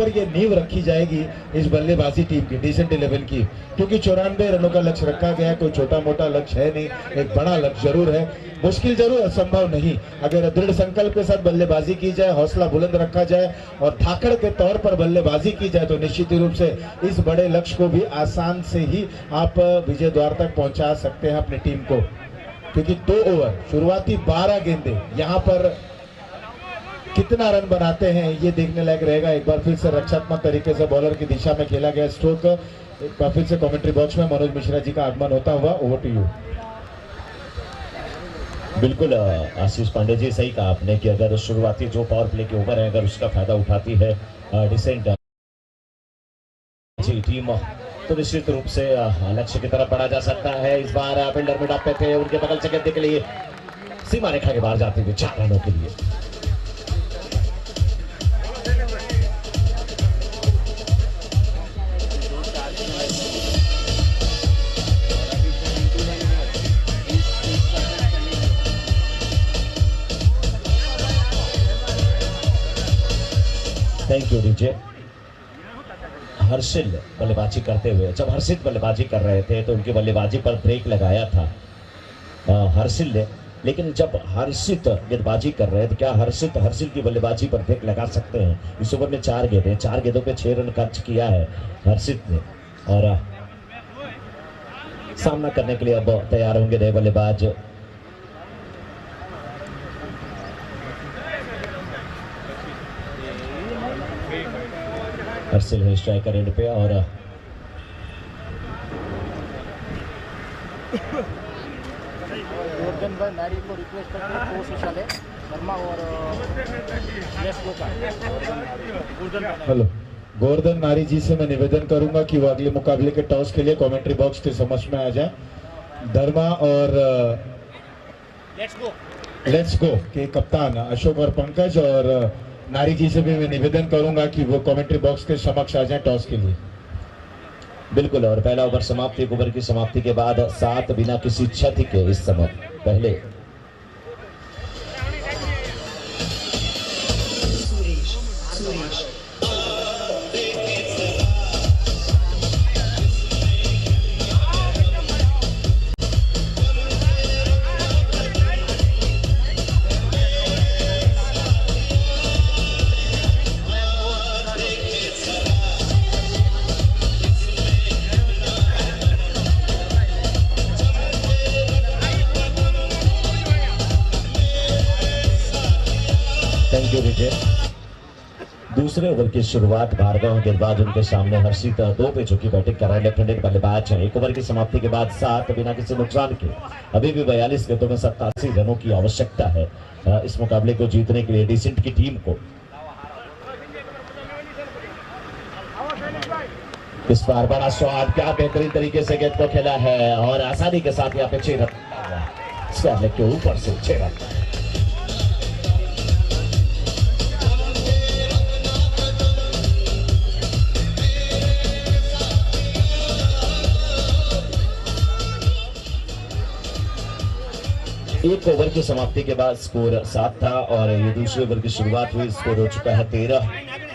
पर ये नींव रखी जाएगी इस बल्लेबाजी टीम की, डिसेंट 11 की, क्योंकि 94 रनों का लक्ष्य रखा गया है। कोई छोटा मोटा लक्ष्य है नहीं, एक बड़ा लक्ष्य जरूर है, मुश्किल जरूर, असंभव नहीं। अगर दृढ़ संकल्प के साथ बल्लेबाजी की जाए, हौसला बुलंद रखा जाए और धाकड़ के तौर पर बल्लेबाजी की जाए तो निश्चित रूप से इस बड़े लक्ष्य को भी आसान से ही आप विजय द्वार तक पहुंचा सकते हैं अपनी टीम को। क्योंकि 2 ओवर, शुरुआती 12 गेंदे, यहाँ पर कितना रन बनाते हैं ये देखने लायक रहेगा। एक बार फिर से रक्षात्मक तरीके से बॉलर की दिशा में खेला गया स्ट्रोक। एक बार फिर से कमेंट्री बॉक्स में मनोज मिश्रा जी का आगमन होता हुआ। Over to you. बिल्कुल आशीष पांडे जी, सही कहा आपने कि अगर शुरुआती जो पावर प्ले के ओवर है अगर उसका फायदा उठाती है डिसेंट टीम तो निश्चित रूप से लक्ष्य की तरफ बढ़ा जा सकता है। इस बार फील्डर में डापे थे, उनके बगल से गेंद के लिए सीमा रेखा के बाहर जाते थे 4 रनों के लिए। Thank you DJ. हर्षिल बल्लेबाजी करते हुए, जब हर्षित बल्लेबाजी कर रहे थे तो उनकी बल्लेबाजी पर ब्रेक लगाया था हर्षिल ने, लेकिन जब हर्षित गेंदबाजी कर रहे थे क्या हर्षिल की बल्लेबाजी पर ब्रेक लगा सकते हैं? इस ओवर में 4 गेंदें, 4 गेंदों पे 6 रन खर्च किया है हर्षित ने और सामना करने के लिए अब तैयार होंगे नए बल्लेबाज। हर्षिल है स्ट्राइकर एंड पे और नारी को रिक्वेस्ट करते हैं कोच शाले शर्मा और हेलो, गोवर्धन नारी जी से मैं निवेदन करूंगा कि वो अगले मुकाबले के टॉस के लिए कमेंट्री बॉक्स के समक्ष में आ जाए। धर्मा और लेट्स गो के कप्तान अशोक और पंकज और नारी जी से भी मैं निवेदन करूंगा कि वो कमेंट्री बॉक्स के समक्ष आ जाए टॉस के लिए। बिल्कुल। और पहला ओवर समाप्ति, एक ओवर की समाप्ति के बाद 7 बिना किसी क्षति के इस समय पहले दूसरे ओवर की शुरुआत भार्गव गेंदबाज उनके सामने हर्षित 2 पे की बैटिंग कर रहे हैं, लेफ्ट हैंडेड बल्लेबाज हैं। एक ओवर की समाप्ति के बाद 7 बिना किसी नुकसान के, अभी भी 42 गेंदों में 87 रनों की आवश्यकता है इस मुकाबले को जीतने के लिए डिसेंट की टीम को। इस बार बड़ा स्वाद, क्या बेहतरीन तरीके से गेंद को खेला है और आसानी के साथ यहाँ पे 6 रन के ऊपर से 6 रन। एक ओवर की समाप्ति के बाद स्कोर 7 था और ये दूसरे ओवर की शुरुआत हुई, स्कोर हो चुका है 13।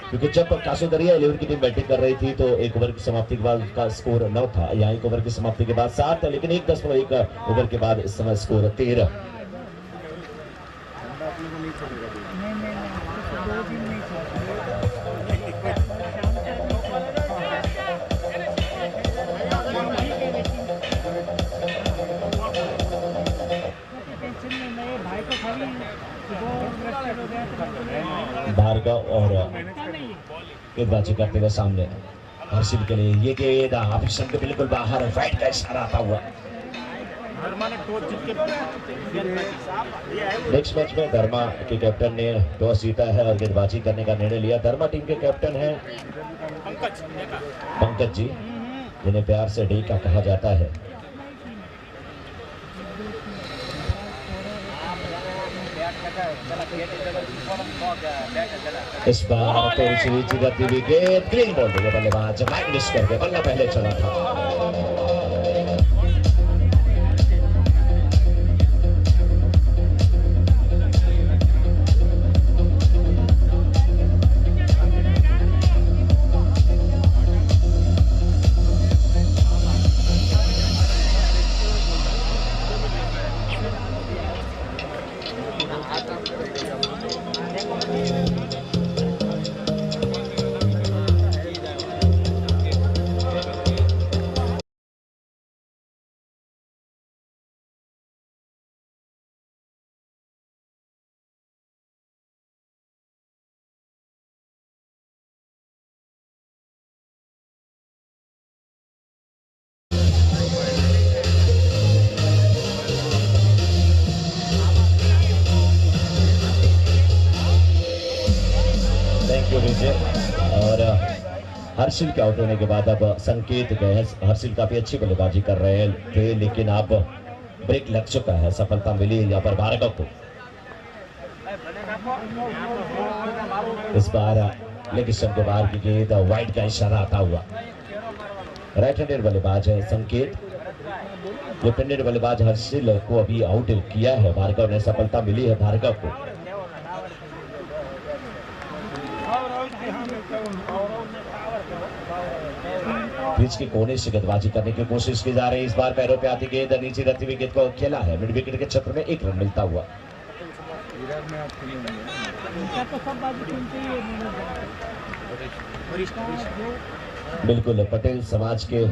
क्योंकि जब कासोदरिया 11 की टीम बैटिंग कर रही थी तो एक ओवर की समाप्ति के बाद उसका स्कोर 9 था, यहाँ एक ओवर की समाप्ति के बाद 7, लेकिन 1.1 ओवर के बाद इस समय स्कोर 13। भार्गव और गेंदबाजी करते हुए सामने हर्षिल के लिए ये गेंद ऑप्शन के बिल्कुल बाहर, राइट का इशारा आता हुआ। नेक्स्ट मैच में धर्मा के कैप्टन ने टॉस जीता है और गेंदबाजी करने का निर्णय लिया। धर्मा टीम के कैप्टन है पंकज जी, जिन्हें प्यार से डी का कहा जाता है। इस बार थोड़ी सी नीचे जाती हुई गेंद, क्लीन बॉल देगा बल्लेबाज, मिस करके बल्ला पहले चला था। हर्षिल के आउट होने के बाद अब संकेत गए हैं। हर्षिल काफी अच्छी बल्लेबाजी कर रहे थे, लेकिन अब ब्रेक लग चुका है, सफलता मिली यहाँ पर भार्गव को। इस बार लेग स्टंप के बाहर की गेंद, वाइड का इशारा आता हुआ। राइट हैंडेड बल्लेबाज है संकेत, लेफ्ट हैंडेड बल्लेबाज हर्षिल को अभी आउट किया है भार्गव ने, सफलता मिली है भार्गव को। पिच के कोने से गेंदबाजी करने की कोशिश की जा रही है। इस बार पैरों पे आती गेंद नीचे रहती हुई गेंद को खेला है, मिड विकेट के क्षेत्र में 1 रन मिलता हुआ। बिल्कुल, पटेल समाज के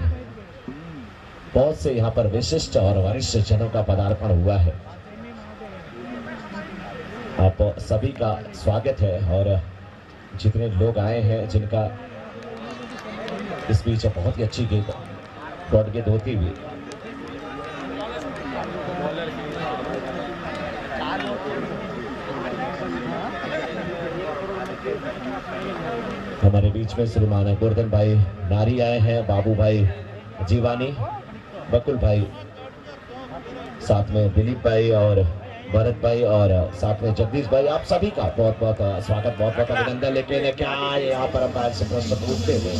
बहुत से यहाँ पर विशिष्ट और वरिष्ठ जनों का पदार्पण हुआ है। आप सभी का स्वागत है और जितने लोग आए हैं, जिनका इस बीच बहुत ही अच्छी गेंद शॉर्ट गेंद होती हुई। हमारे बीच में श्रीमान गोवर्धन भाई नारी आए हैं, बाबू भाई जीवानी, बकुल भाई, साथ में दिलीप भाई और भरत भाई और साथ में जगदीश भाई, आप सभी का बहुत बहुत स्वागत, बहुत बहुत अभिनंदन। लेकिन क्या यहाँ पर अंपायर से प्रश्न पूछते हुए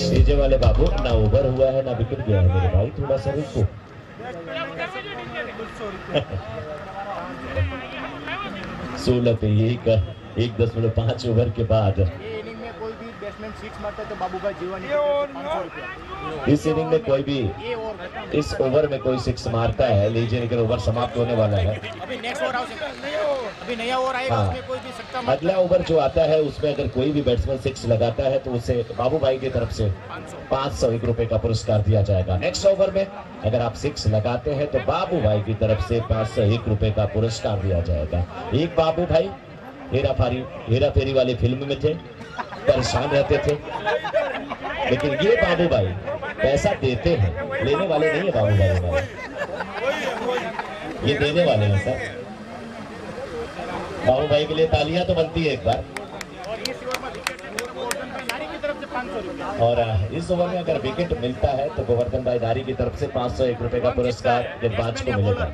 डीजे वाले बाबू, ना ओवर हुआ है ना विकेट गया है मेरे भाई, थोड़ा सा रुको। 16 पे 1.5 ओवर के बाद तो बाबू भाई जीवानी इस इनिंग में कोई भी इस ओवर में कोई 6 मारता है, लीजिए, लेकिन ओवर समाप्त होने वाला है। अभी नेक्स्ट ओवर अभी नया ओवर आएगा, उसमें कोई भी सकता अगला ओवर जो आता है उसमें अगर कोई भी बैट्समैन 6 लगाता है तो उसे बाबू भाई की तरफ से 501 रुपए का पुरस्कार दिया जाएगा। नेक्स्ट ओवर में अगर आप 6 लगाते हैं तो बाबू भाई की तरफ से 501 रुपए का पुरस्कार दिया जाएगा। एक बाबू भाई हेरा फेरी वाली फिल्म में थे, परेशान रहते थे, लेकिन ये बाबू भाई पैसा देते हैं, लेने वाले नहीं है बाबू भाई हमारे, ये देने वाले हैं सर। बाबू भाई के लिए तालियां तो बनती है एक बार। और इस ओवर में अगर विकेट मिलता है तो गोवर्धन भाई नारी की तरफ से 501 रुपए का पुरस्कार गेंदबाज को मिलेगा।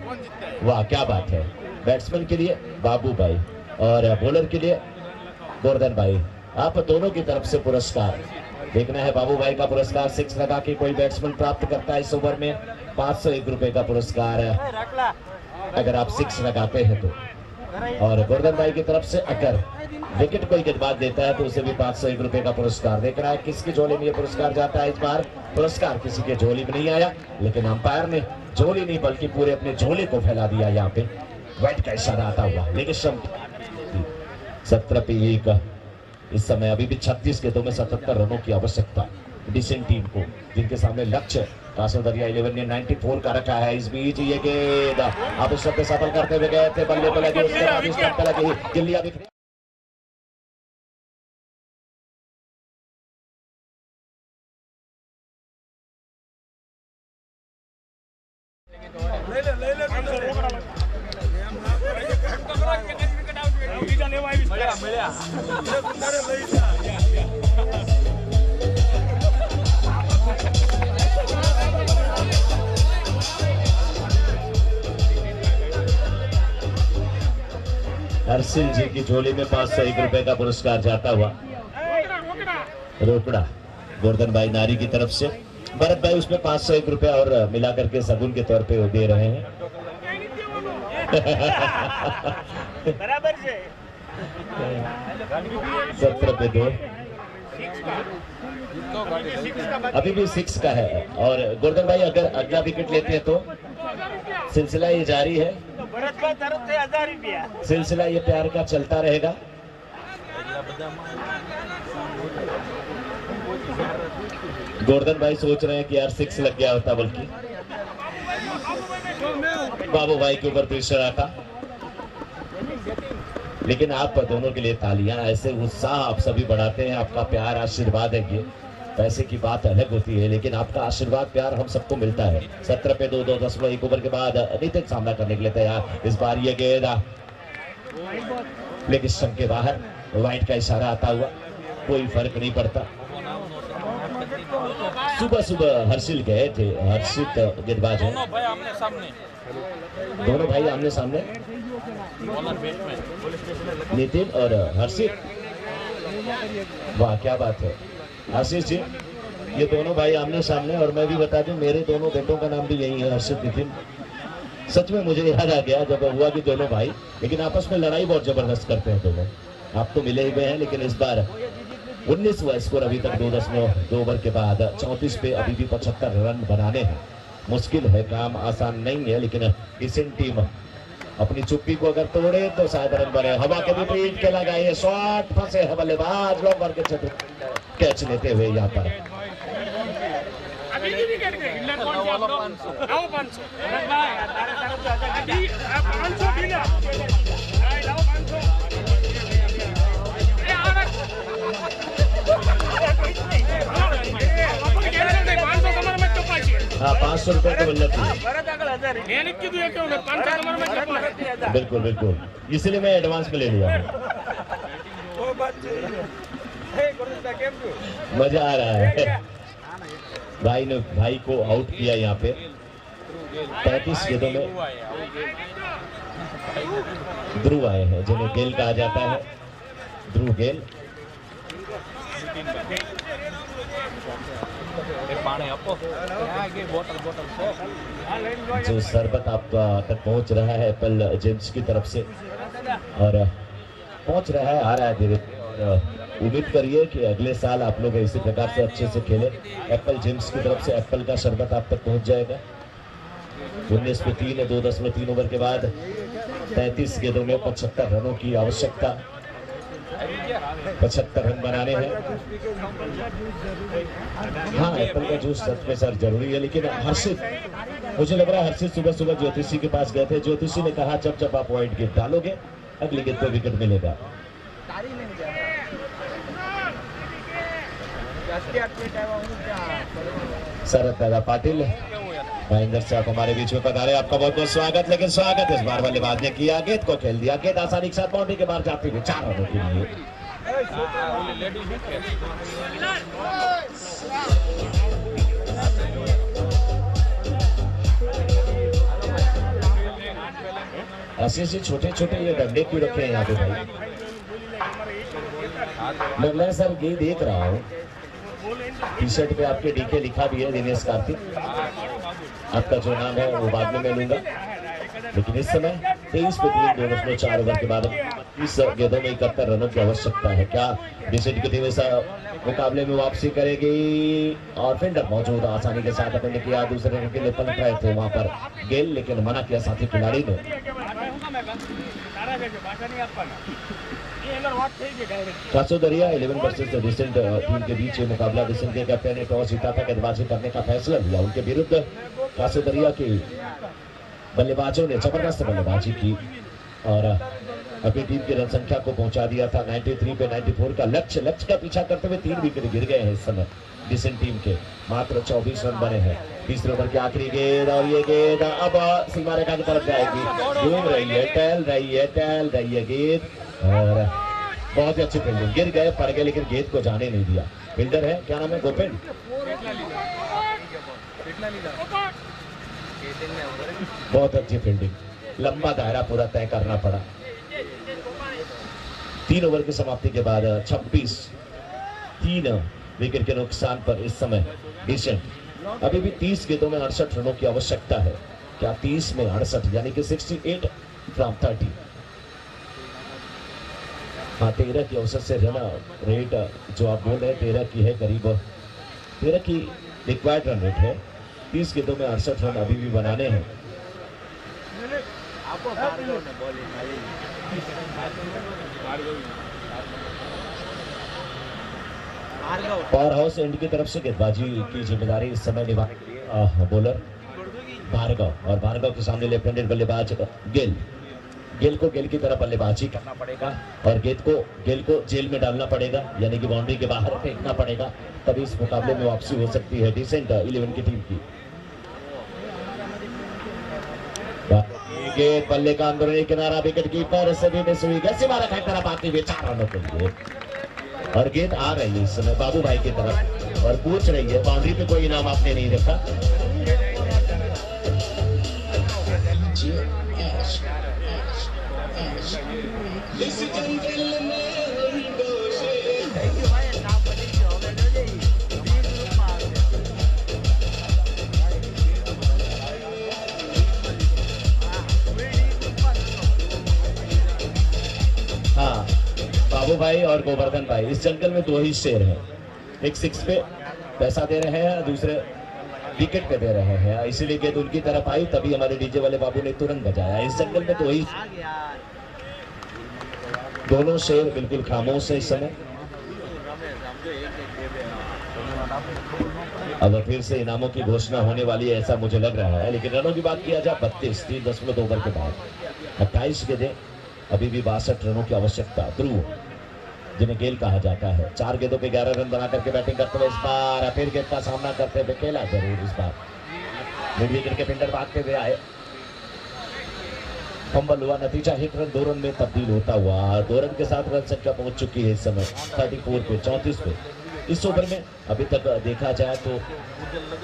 वाह, क्या बात है। बैट्समैन के लिए बाबू भाई और बॉलर के लिए गोवर्धन भाई, आप दोनों की तरफ से पुरस्कार। देखना है बाबू भाई का पुरस्कार 6 लगा के कोई बैट्समैन प्राप्त करता है इस ओवर में 501 रुपए का पुरस्कार अगर आप 6 लगाते हैं तो। और गोवर्धन भाई की तरफ से अगर विकेट कोई गेंदबाज देता है तो उसे भी 501 रुपए का पुरस्कार। देखना है किसकी झोली में ये पुरस्कार जाता है। इस बार पुरस्कार किसी के झोली में नहीं आया, लेकिन अंपायर ने झोली नहीं बल्कि पूरे अपने झोले को फैला दिया। यहाँ पे वाइड का इशारा आता हुआ, लेकिन 17 पे 1। इस समय अभी भी 36 गेंदों में 77 रनों की आवश्यकता डिसेंट टीम को, जिनके सामने लक्ष्य कासल दरिया 11 ने 94 का रखा है। इस बीच ये गेंद आप उस पे सफल करते हुए गए थे, बल्ले पे लगी, उसके बाद स्टंप पे लगी, गिल्लियां बिखरी। हर्षिल जी की झोली में 501 रुपए का पुरस्कार जाता हुआ। रोकड़ा गोवर्धन भाई नारी की तरफ से, भरत भाई उसमें 501 रुपए और मिलाकर के सगुन के तौर पे दे रहे हैं। बराबर से 17 पे 2, अभी भी 6 का है। और गोवर्धन भाई अगर अगला विकेट लेते हैं तो सिलसिला ये जारी है, सिलसिला ये प्यार का चलता रहेगा। गोवर्धन भाई सोच रहे हैं कि यार 6 लग गया होता, बल्कि बाबू भाई के ऊपर प्रेशर आता। लेकिन आप दोनों के लिए तालियां, ऐसे उत्साह आप सभी बढ़ाते हैं, आपका प्यार आशीर्वाद है। ये पैसे की बात अलग होती है, लेकिन आपका आशीर्वाद प्यार हम सबको मिलता है। 17 पे 2, 10 ओवर के बाद नितिन सामना करने के लिए तैयार। इस बार ये गेंद लेग स्टंप के बाहर वाइड का इशारा आता हुआ, कोई फर्क नहीं पड़ता। सुबह सुबह हर्षिल गए थे, हर्षित गेंदबाज है, दोनों भाई आमने सामने, नितिन और हर्षित। वाह क्या बात है आशीष जी, ये दोनों भाई आमने सामने। और मैं भी बता दूं मेरे दोनों बेटों का नाम भी यही है, हर्षित नितिन। सच में मुझे याद आ गया जब हुआ कि दोनों भाई, लेकिन आपस में लड़ाई बहुत जबरदस्त करते हैं दोनों। आप तो मिले हुए हैं, लेकिन इस बार 19वां स्कोर अभी तक 2 ओवर के बाद 34 पे अभी भी 75 रन बनाने हैं। मुश्किल है, काम आसान नहीं है, लेकिन डिसेंट टीम अपनी चुप्पी को अगर तोड़े तो शायद रन बने। हवा के विपरीत के लगाए शॉट, फंसे है बल्लेबाज, लॉन्गर के क्षेत्र कैच लेते हुए यहाँ पर। हाँ 500 रुपए तो मिल बिल्कुल बिल्कुल, इसलिए मैं एडवांस में ले लिया। मजा आ रहा है, भाई को आउट किया यहाँ पे 35 गेंदों में। ध्रुव आए हैं जिन्हें गेल कहा जाता है, ध्रुव गेल। जो शरबत आप तक पहुंच रहा है एप्पल जेम्स की तरफ से, और पहुंच रहा है, आ रहा है धीरे। उम्मीद करिए कि अगले साल आप लोग इसी प्रकार से अच्छे से खेले। एप्पल जेम्स की तरफ से एप्पल का शरबत आप तक पहुंच जाएगा। 19 पे 3 है, 2.3 ओवर के बाद 33 गेंदों में 75 रनों की आवश्यकता। 75 रन बनाने हैं। हाँ एप्पल का जूस सच में सर जरूरी है, लेकिन हर्षित, मुझे लग रहा है हर्षित सुबह सुबह ज्योतिषी के पास गए थे। ज्योतिषी ने कहा जब जब आप वाइड गेंद डालोगे अगली गेंद पे विकेट मिलेगा। शरद दादा पाटिल महेंद्र से आप हमारे बीच में पधारे, आपका बहुत बहुत स्वागत। लेकिन स्वागत इस बार बल्लेबाज ने किया, गेंद को खेल दिया, गेंद आसानी के साथ बाउंड्री के बाहर जाती हुई 4 रनों के लिए। ऐसे छोटे छोटे ये डंडे क्यों रखे हैं यहाँ पे भाई? मैं सर ये देख रहा हूँ टी शर्ट पे आपके डीके लिखा भी है दिनेश कार्तिक, आपका जो नाम है वो बाद में मैं लूंगा। लेकिन इस समय 23 पे 3 दोनों 4 ओवर के बाद 30 गेंदों में 71 रनों की आवश्यकता है। क्या डिसेंट की टीम इस मुकाबले में वापसी करेगी? और फील्डर मौजूद, आसानी के साथ अपने किया, दूसरे रन के लिए पलट रहे थे वहां पर गेल, लेकिन मना किया साथी खिलाड़ी ने। कासोदरिया 11 वर्सेस डिसेंट टीम के बीच मुकाबला। डिसेंट के कैप्टन ने टॉस जीता था, गेंदबाजी करने का फैसला लिया। उनके विरुद्ध कासोदरिया के बल्लेबाजों ने जबरदस्त बल्लेबाजी की और अपनी टीम की रन संख्या को पहुंचा दिया था 93 पे 94 का लक्ष्य का पीछा करते हुए 3 विकेट गिर गए हैं इस समय डिसेंट टीम के। मात्र 24 रन बने हैं। तीसरे ओवर की आखिरी गेंद, और ये गेंद अब सीमा रेखा की तरफ जाएगी, घूम रही है, टहल रही है गेंद, और बहुत ही अच्छी फील्डिंग। गिर गए, पड़ गए, लेकिन गेंद को जाने नहीं दिया। फील्डर है, क्या नाम है? गोपिन। बहुत अच्छी फील्डिंग, लंबा दायरा पूरा तय करना पड़ा। 3 ओवर की समाप्ति के बाद 26 3 विकेट के नुकसान पर इस समय डिसेंट अभी भी 30 गेंदों में 68 रनों की आवश्यकता है। क्या 30 में 68 यानी कि 68 फ्रॉम 30। हाँ 13 की औसत से रन रेट जो आप बोल रहे हैं 13 की है, करीब 13 की रिक्वायर्ड रन रेट है। 30 गेंदों में 68 रन अभी भी बनाने हैं। पावर हाउस एंड की तरफ से गेंदबाजी की जिम्मेदारी इस समय निभा बॉलर भार्गव, और भार्गव के सामने लेफ्ट हैंडेड बल्लेबाज गेल को गेल की तरफ बल्लेबाजी करना पड़ेगा और गेल को जेल में डालना पड़ेगा, यानी कि बाउंड्री के बाहर फेंकना पड़ेगा, तभी इस मुकाबले में वापसी हो सकती है डिसेंट 11 की टीम की। गेंद बल्ले का अंदरूनी किनारा, विकेट कीपर सभी में सुई कैसे मारा खाई तरफ आती हुई 4 रनों के लिए। और गेंद आ रही है इस समय बाबू भाई की तरफ और पूछ रही है बाउंड्री पे कोई इनाम आपने नहीं रखा। हाँ, बाबू भाई और गोवर्धन भाई, इस जंगल में 2 ही शेर हैं, एक 6 पे पैसा दे रहे हैं, दूसरे विकेट पे दे रहे हैं, इसीलिए गेंद उनकी तरफ आई, तभी हमारे डीजे वाले बाबू ने तुरंत बजाया। इस जंगल में 2 ही, दोनों शेर बिल्कुल खामोश है इस समय। अब फिर से इनामों की घोषणा होने वाली है ऐसा मुझे लग रहा है, लेकिन रनों की बात किया जाए 32, 3.2 ओवर के बाद 28 गेंदें, अभी भी 62 रनों की आवश्यकता। ध्रुव जिन्हें गेल कहा जाता है 4 गेंदों पे 11 रन बना करके बैटिंग करते हुए इस बार फिर गेंद का सामना करते हुए खेला जरूर इस बार मिड विकेट के फिल्डर भागते हुए आए, फंबल हुआ, नतीजा 1 रन 2 रन में तब्दील होता हुआ 2 रन के साथ रन संख्या पहुंच चुकी है इस समय 34 पे 34 पे। इस ओवर में अभी तक देखा जाए तो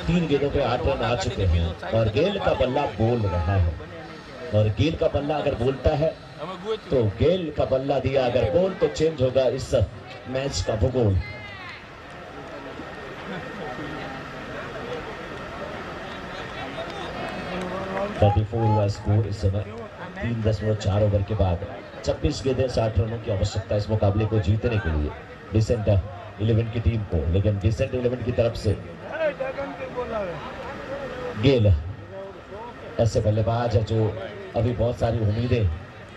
3 गेंदों पे 8 रन आ चुके हैं और गेल का बल्ला बोल रहा है, और गेल का बल्ला अगर बोलता है तो गेल का बल्ला दिया अगर बोल तो चेंज होगा इस मैच का भूगोल। हुआ स्कोर इस समय 3.4 ओवर के बाद 26 गेंदें 60 रनों की आवश्यकता इस मुकाबले को जीतने के लिए डिसेंट 11 की टीम को। लेकिन डिसेंट 11 की तरफ से गेल ऐसे बल्लेबाज है जो अभी बहुत सारी उम्मीदें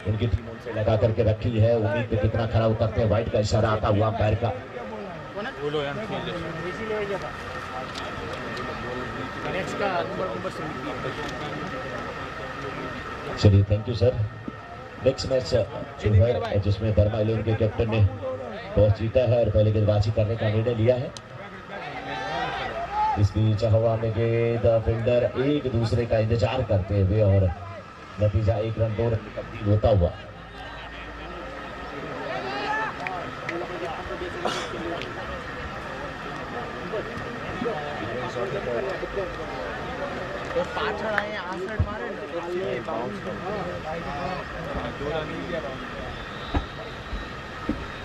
उनकी टीम उनसे लगा करके रखी है, उम्मीद पे कितना खरा उतरते हैं। वाइट का इशारा आता हुआ अंपायर का। चलिए thank you sir. Next match जो है जिसमें बर्मा 11 के कैप्टन ने टॉस जीता है और पहले गेंदबाजी करने का निर्णय लिया है। इस बीच हवा में गेंद फील्डर एक दूसरे का इंतजार करते हुए और नतीजा 1 रन 2 रन में तब्दील होता हुआ।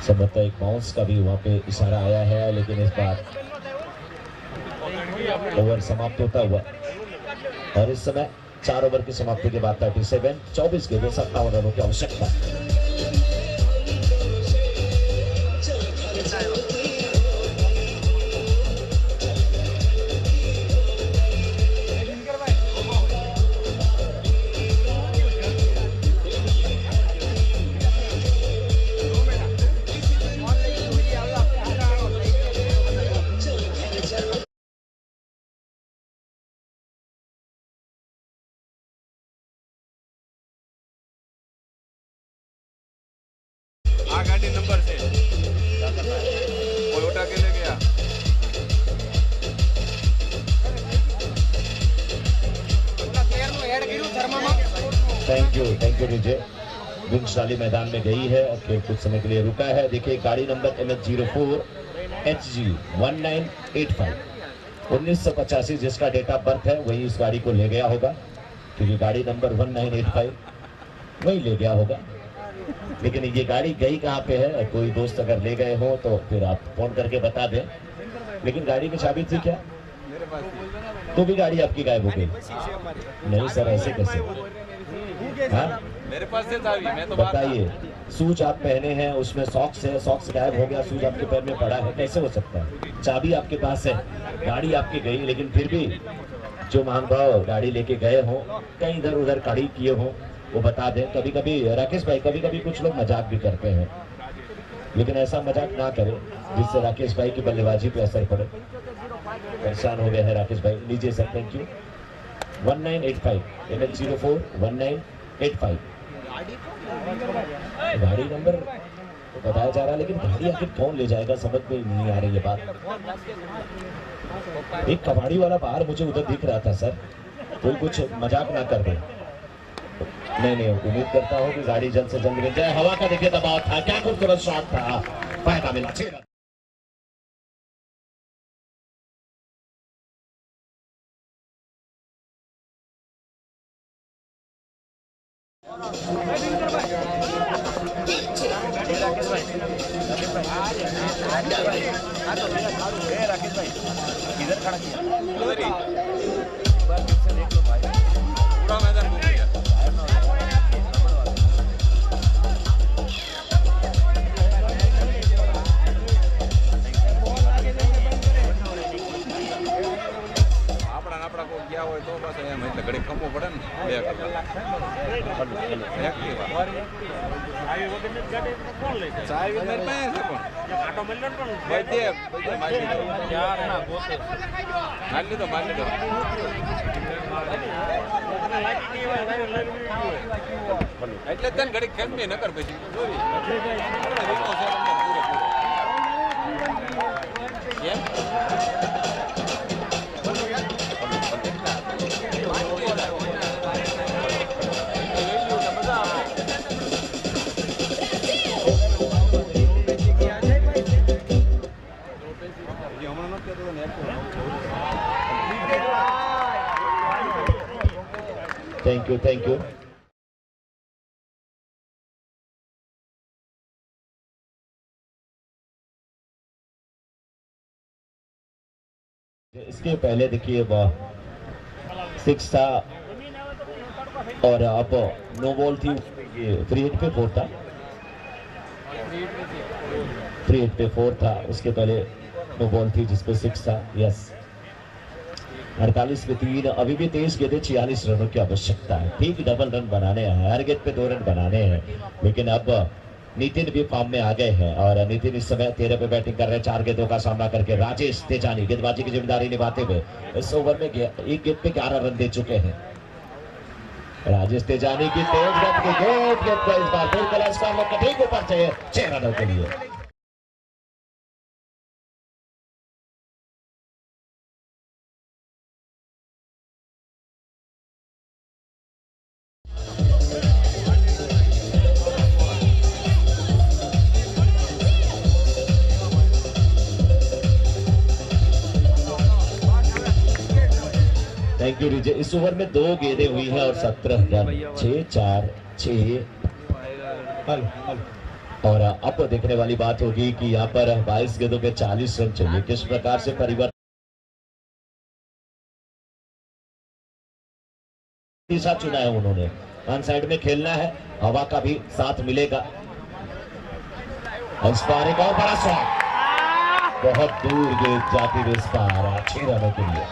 संभवतः एक बाउंस का भी वहां पे इशारा आया है, लेकिन इस बार ओवर समाप्त होता हुआ और इस समय 4 ओवर की समाप्ति के बाद 37 24 गेंदों 57 रनों की आवश्यकता। गाड़ी नंबर से कोई उठा के ले गया। Thank you DJ. विंशाली मैदान में गई है और खेल कुछ समय के लिए रुका है। देखिए गाड़ी नंबर MH04 HG 1985 1985 जिसका डेट ऑफ बर्थ है वही इस गाड़ी को ले गया होगा, क्योंकि गाड़ी नंबर 1985 वही ले गया होगा। लेकिन ये गाड़ी गई कहाँ पे है, कोई दोस्त अगर ले गए हो तो फिर आप फोन करके बता दें। लेकिन गाड़ी की चाबी थी क्या? तो भी गाड़ी आपकी गायब हो गई? नहीं सर, ऐसे कैसे? हाँ मेरे पास से चाबी, मैं तो बताइए। शूज आप पहने हैं, उसमें सॉक्स है, सॉक्स गायब हो गया, शूज आपके पैर में पड़ा है, कैसे हो सकता है? चाबी आपके पास है, गाड़ी आपकी गई, लेकिन फिर भी जो महानुभाव गाड़ी लेके गए हो कहीं इधर उधर खड़ी किए हो वो बता दें। कभी कभी राकेश भाई, कभी कभी कुछ लोग मजाक भी करते हैं, लेकिन ऐसा मजाक ना करें जिससे राकेश भाई की बल्लेबाजी पे असर पड़े। परेशान हो गए हैं राकेश भाई। लीजिए सर, थैंक यू। 1985 MH04 1985 गाड़ी नंबर तो बताया जा रहा है, लेकिन गाड़ी आखिर कौन ले जाएगा समझ में नहीं आ रही है बात। एक कबाड़ी वाला बाहर मुझे उधर दिख रहा था सर, कोई कुछ मजाक ना कर दे। नहीं, उम्मीद करता हूँ कि गाड़ी जल्द से जल्द मिल जाए। हवा का देखिए दबाव था, क्या खूबसूरत शॉट था, फायदा मिला। 6 रन। पूरा मैदान घूम लिया। આપડા કોઈ ગયા હોય તો બસ એમ એટલે ઘડી ખમવું પડે ને 2 કલાક ચાવી મારી પાસે છે પણ મારી લીધો એટલે તને ઘડી ખેલમી નકર પછી જોઈ थैंक यू। इसके पहले देखिए 6 था और अब नो बॉल थी, फ्री हिट पे 4 था, फ्री हिट पे 4 था। उसके पहले नो बॉल थी जिसपे 6 था। यस 48 पे 3। अभी भी 23 गेंदें 46 रनों की आवश्यकता है। ठीक डबल रन बनाने हैं, हर गेंद पे 2 रन बनाने हैं। लेकिन अब नितिन भी फॉर्म में आ गए हैं और नितिन इस समय 13 पे बैटिंग कर रहे हैं। 4 गेंदों का सामना करके राजेश तेजानी गेंदबाजी की जिम्मेदारी निभाते हुए इस ओवर में एक गेंद पे 11 रन दे चुके हैं। राजेश तेजानी की तेज गेंद की गेंद को इस बार फिर कला स्कोर का ठीक ऊपर चाहिए 6 रनों के लिए। Thank you रिजे। इस ओवर में 2 गेंदें हुई है और 17 रन, 6-4 6। और अब देखने वाली बात होगी कि यहाँ पर 22 गेंदों पे 40 रन चाहिए। किस प्रकार से परिवर्तन दिशा चुना है उन्होंने, ऑन साइड में खेलना है, हवा का भी साथ मिलेगा। का बड़ा शॉट, बहुत दूर गेंद जाती हुई इस पार 6 रनों के लिए।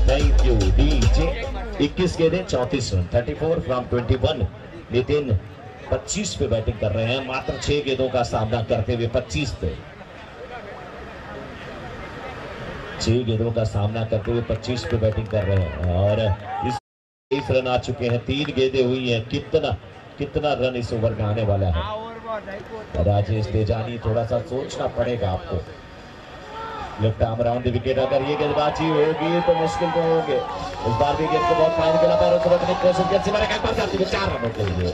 Thank you DJ. 21 गेंदें 34 रन, 34 फ्रॉम 21। नितिन 25 पे बैटिंग कर रहे हैं, मात्र 6 गेंदों का सामना करते हुए 25 पे, 6 गेंदों का सामना करते हुए 25 पे बैटिंग कर रहे हैं और इस 23 रन आ चुके हैं। 3 गेंदें हुई हैं। कितना रन इस ओवर में आने वाला है। राजेश तेजानी, थोड़ा सा सोचना पड़ेगा आपको। Left arm around the wicket, अगर ये गेंदबाजी होगी तो मुश्किल तो होंगे। इस बार भी गेंद को बहुत फाइन खेला, पैरों से बचने की कोशिश की, अच्छी एक बार जाती है 4 रनों के लिए।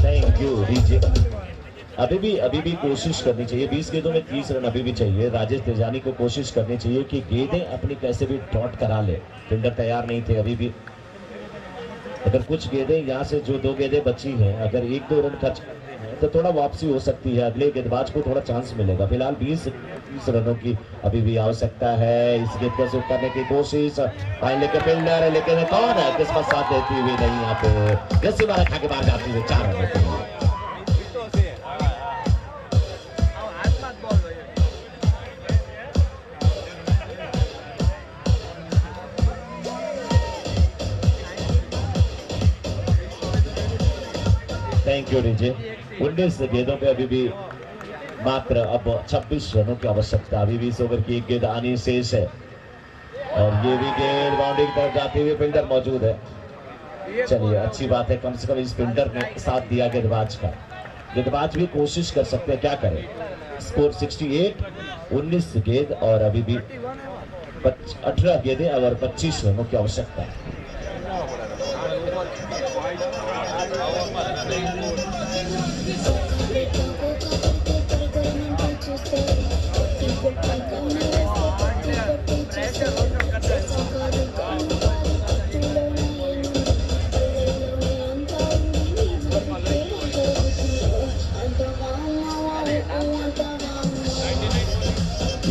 Thank you DJ. अभी भी कोशिश करनी चाहिए। 20 गेंदों में 30 रन अभी भी चाहिए। राजेश तेजानी को कोशिश करनी चाहिए कि गेंदें अपनी कैसे भी डॉट करा ले। फील्डर तैयार नहीं थे अभी भी। अगर कुछ गेंदें यहाँ से जो 2 गेंदें बची हैं, अगर 1-2 रन खर्च तो थोड़ा वापसी हो सकती है, अगले गेंदबाज को थोड़ा चांस मिलेगा। फिलहाल 20 रनों की अभी भी आवश्यकता है। इस गेंद को शूट करने की कोशिश, फाइन लेके फील्डर है, लेकिन कौन है किस्मत साथ देती हुई नहीं। यहाँ पे जैसे बार खा के बाहर जाती हुई 4 रनों के लिए। You DJ. 19 गेंदों पे अभी भी मात्र अब 26 रनों की आवश्यकता। अभी भी इस ओवर की एक गेंद आनी शेष है और ये भी गेंद बाउंड्री की तरफ जाते हुए फील्डर मौजूद है। चलिए अच्छी बात है, कम से कम इस फील्डर ने साथ दिया गेंदबाज का। गेंदबाज भी कोशिश कर सकते हैं, क्या करें। स्कोर 68, 19 गेंद और अभी भी 18 गेंदें और 25 रनों की आवश्यकता है।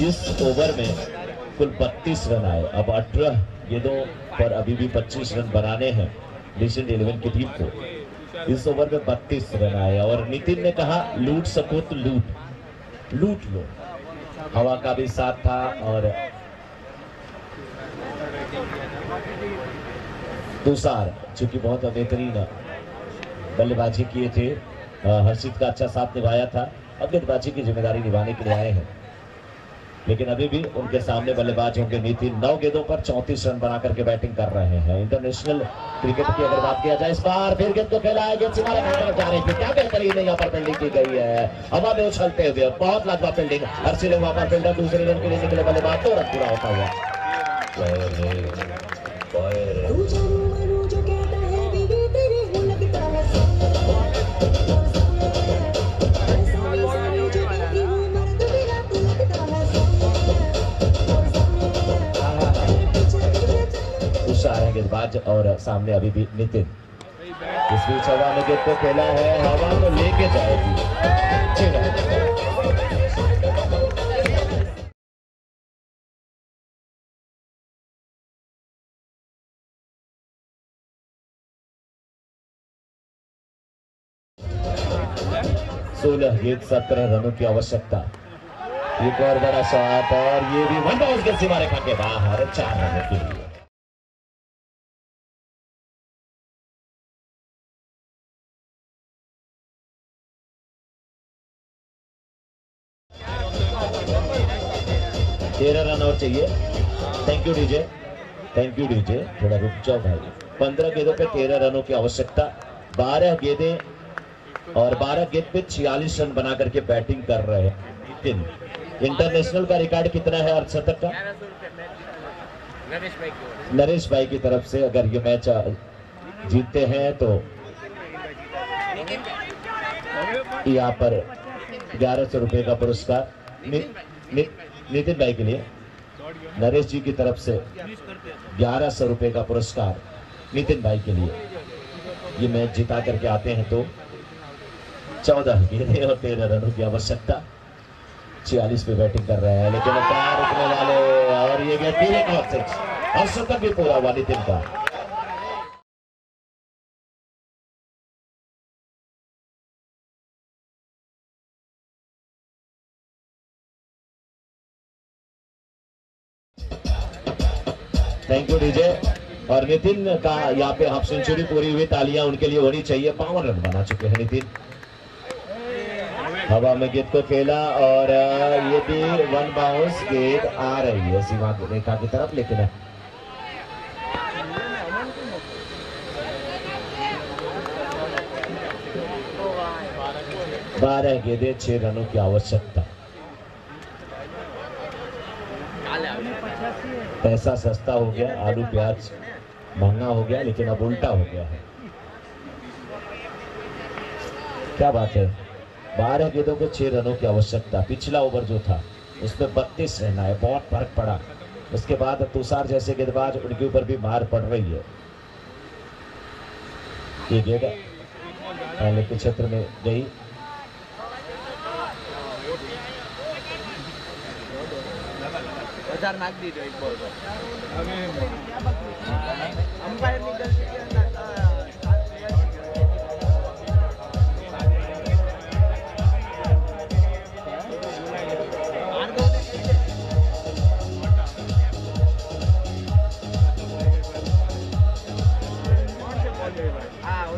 इस ओवर में कुल 32 रन आए। अब 18 गेंदों पर अभी भी 25 रन बनाने हैं डिसेंट 11 की टीम को। इस ओवर में 32 रन आए और नितिन ने कहा लूट सको तो लूट लो। हवा का भी साथ था और तुषार चूंकि बहुत बेहतरीन बल्लेबाजी किए थे, हर्षित का अच्छा साथ निभाया था। अब गेंदबाजी की जिम्मेदारी निभाने के लिए आए हैं, लेकिन अभी भी उनके सामने बल्लेबाज होंगे नितिन। 9 गेंदों पर 34 रन बना करके बैटिंग कर रहे हैं। इंटरनेशनल क्रिकेट की अगर बात किया जाए, इस बार फिर गेंद को खेला है, गेंद सीमा रेखा तरफ जा रही थी। क्या बेहतरीन यहाँ पर फील्डिंग की गई है, हवा में उछलते हुए बहुत लगभग फील्डिंग। हर्षिल ने वहां पर फील्डर दूसरे रन के लिए निकले, बल्लेबाज 2 रन पूरा होता हुआ। गेंदबाज और सामने अभी भी नितिन। इस बीच हवा में गेंद को खेला है, हवा को लेके जाएगी। 16 गेंद 17 रनों की आवश्यकता। एक और बड़ा शॉट और ये भी वन बाउंस के सीमा रेखा के बाहर 4 रनों के लिए। तेरह रन और चाहिए। Thank you DJ, thank you DJ, थोड़ा रुक जाओ भाई। 15 गेंदों पे 13 रनों की आवश्यकता। 12 गेंदें और 12 गेंद पे 46 रन बना करके बैटिंग कर रहे हैं नितिन। इंटरनेशनल का रिकॉर्ड कितना है अर्धशतक का? नरेश भाई की तरफ से अगर ये मैच जीतते हैं तो यहाँ पर 1100 रुपए का पुरस्कार नितिन भाई के लिए। नरेश जी की तरफ से 1100 रुपए का पुरस्कार नितिन भाई के लिए। ये मैच जिता करके आते हैं तो 14 गेंदें और 13 रनों की आवश्यकता। 46 पे बैटिंग कर रहे हैं, लेकिन रुकने वाले और ये गेंद पूरे कॉर्नर से और शतक भी पूरा हुआ नितिन का। Thank you DJ. और नितिन का यहाँ पे हाफ सेंचुरी पूरी हुई, तालियां उनके लिए होनी चाहिए। 52 रन बना चुके हैं नितिन। हवा में गेंद को खेला और ये भी वन बाउंस गेंद आ रही है सीमा रेखा की तरफ, लेकिन 12 गेंदें 6 रनों की आवश्यकता। पैसा सस्ता हो गया, आलू प्याज महंगा हो गया, लेकिन अब उल्टा हो गया है। क्या बात है। 12 गेंदों को 6 रनों की आवश्यकता। पिछला ओवर जो था उसमें 32 रन आए, बहुत फर्क पड़ा। उसके बाद तुषार जैसे गेंदबाज, उनके ऊपर भी मार पड़ रही है। ये गेंद पहले के क्षेत्र में गई। नाक दी एक बॉल अंपायर ની ગલતી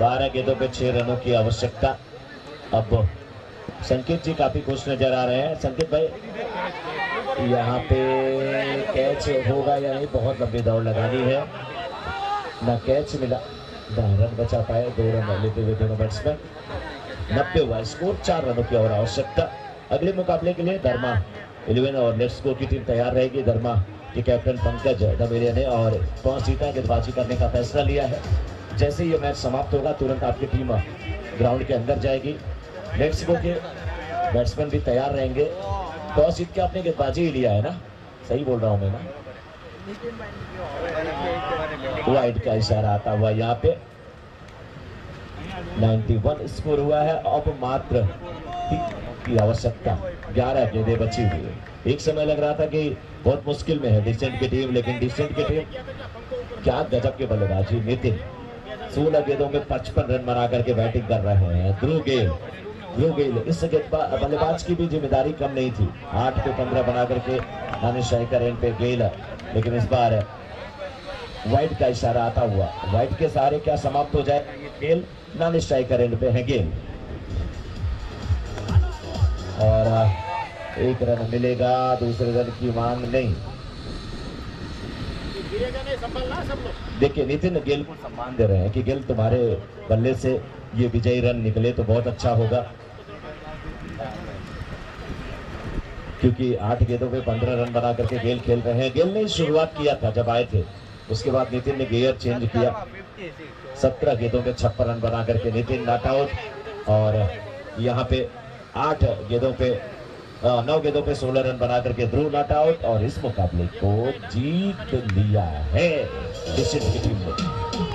बारह गेंदों पे 6 रनों की आवश्यकता। अब संकेत जी काफी खुश नजर आ रहे हैं। संकेत भाई यहाँ पे कैच होगा या नहीं, बहुत लंबी दौड़ लगानी है, ना कैच मिला ना रन बचा पाए, 2 रन लेते हुए दोनों बैट्समैन। 90 हुआ स्कोर, 4 रनों की और आवश्यकता। अगले मुकाबले के लिए धर्मा 11 और लेट्स गो की टीम तैयार रहेगी। धर्मा के कैप्टन पंकज डमेलिया ने और टॉस जीता, गेंदबाजी करने का फैसला लिया है। जैसे ही ये मैच समाप्त होगा तुरंत आपकी टीम ग्राउंड के अंदर जाएगी। लेट्स गो के बैट्समैन भी तैयार रहेंगे। टॉस जीत के आपने गेंदबाजी ही लिया है ना, सही बोल रहा हूँ मैं ना? वाइड का इशारा आता हुआ यहाँ पे 91 स्कोर हुआ है। अब मात्र की आवश्यकता, 11 गेंदें बची हुई है। एक समय लग रहा था कि बहुत मुश्किल में है डिसेंट की टीम, लेकिन डिसेंट की टीम क्या गजब के बल्लेबाजी। नितिन 16 गेंदों में 55 रन बना करके बैटिंग कर रहे हैं। ध्रुव गेल इस बल्लेबाज की भी जिम्मेदारी कम नहीं थी। 8 पे 15 बना करके नॉन स्ट्राइकर एंड पे गेल, लेकिन इस बार वाइड का इशारा आता हुआ, वाइड के सहारे क्या समाप्त हो जाए ये खेल। नॉन स्ट्राइकर एंड पे है गेल और 1 रन मिलेगा, दूसरे रन की मांग नहीं। देखिए नितिन गेल को सम्मान दे रहे हैं कि गेल तुम्हारे बल्ले से ये विजयी रन निकले तो बहुत अच्छा होगा, क्योंकि 8 गेंदों पे 15 रन बना करके गेल खेल रहे हैं। गेल ने शुरुआत किया था जब आए थे, उसके बाद नितिन ने गियर चेंज किया। 17 गेंदों पे 56 रन बना करके नितिन नॉट आउट और यहाँ पे 8 गेंदों पे 9 गेंदों पे 16 रन बना करके ध्रुव नॉट आउट और इस मुकाबले को जीत लिया है डिसेंट की टीम ने।